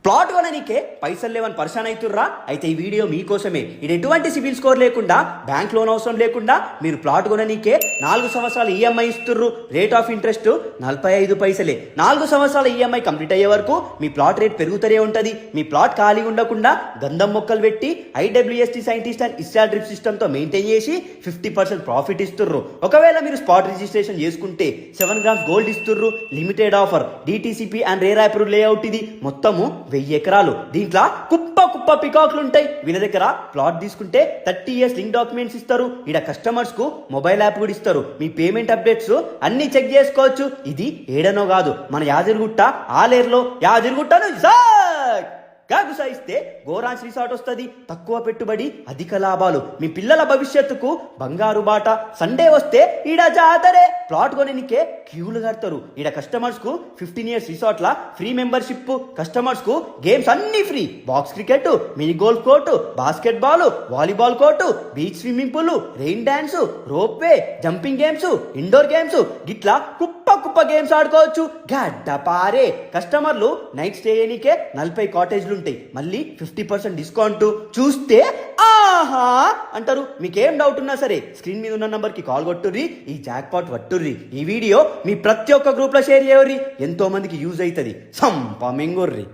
Plot కొననీకే పైసలు లేవని పరిశాన్ అవుతుర్రా? అయితే ఈ వీడియో మీకోసమే. ఇది ఎటువంటి సిబిల్ స్కోర్ లేకుండా, బ్యాంక్ లోన్ అవసరం లేకుండా మీరు ప్లాట్ కొననీకే 4 సంవత్సరాలు ఈఎంఐ ఇస్తుర్రు. రేట్ ఆఫ్ ఇంట్రెస్ట్ 45 పైసలే. 4 సంవత్సరాల ఈఎంఐ కంప్లీట్ అయ్యే వరకు మీ ప్లాట్ రేట్ పెరుగుతూనే ఉంటుంది. మీ ప్లాట్ ఖాళీ ఉండకుండా గంధం మొక్కలు పెట్టి ఐడబ్ల్యూఎస్టీ సైంటిస్ట్ అండ్ ఇస్సార్ డ్రిప్ సిస్టమ్తో మెయింటైన్ చేసి 50% ప్రాఫిట్ ఇస్తుర్రు. ఒకవేళ మీరు స్పాట్ రిజిస్ట్రేషన్ చేసుకుంటే 7 గ్రామ్స్ గోల్డ్ ఇస్తుర్రు. Limited offer, DTCP and RERA approve layout. ఇది మొత్తము 1000 ఎకరాలు. దీంట్లో కుప్ప పికాక్లు ఉంటాయి. వీళ్ళ దగ్గర ప్లాట్ తీసుకుంటే 30 years లింక్ డాక్యుమెంట్స్ ఇస్తారు. ఇక్కడ కస్టమర్స్ కు మొబైల్ యాప్ కూడా ఇస్తారు. మీ పేమెంట్ అప్డేట్స్ అన్ని చెక్ చేసుకోవచ్చు. ఇది ఏడనో కాదు, మన యాదగిరిగుట్ట ఆలేరులో యాదగిరిగుట్టను ఇస్తే గోరాంచ్ రిసార్ట్ వస్తుంది. తక్కువ పెట్టుబడి, అధిక లాభాలు, మీ పిల్లల భవిష్యత్తుకు బంగారు బాట. సండే వస్తే ఈడ జాతరే. ప్లాట్ కొనేనికే క్యూలు కడతారు. ఈడ కస్టమర్స్ కు 15 years రిసార్ట్ లా ఫ్రీ మెంబర్షిప్. కస్టమర్స్ కు గేమ్స్ అన్ని free. Box cricket, mini golf court, basketball, volleyball court, beach swimming pool, rain dance, ropeway, jumping games, indoor games, గిట్లా కుప్ప గేమ్స్ ఆడుకోవచ్చు. గడ్డ పారే. కస్టమర్లు నైట్ స్టే చేయనికే 40 కాటేజ్లు ఉంటాయి. మళ్ళీ 50% డిస్కౌంట్. చూస్తే ఆహా అంటారు. మీకేం డౌట్ ఉన్నా సరే స్క్రీన్ మీద ఉన్న నంబర్ కి కాల్ కొట్టుర్రి. ఈ జాక్ పాట్ పట్టుర్రి. ఈ వీడియో మీ ప్రతి ఒక్క గ్రూప్ లో షేర్ చేయర్రి. ఎంతో మందికి యూజ్ అవుతుంది. సంపమింగుర్రి.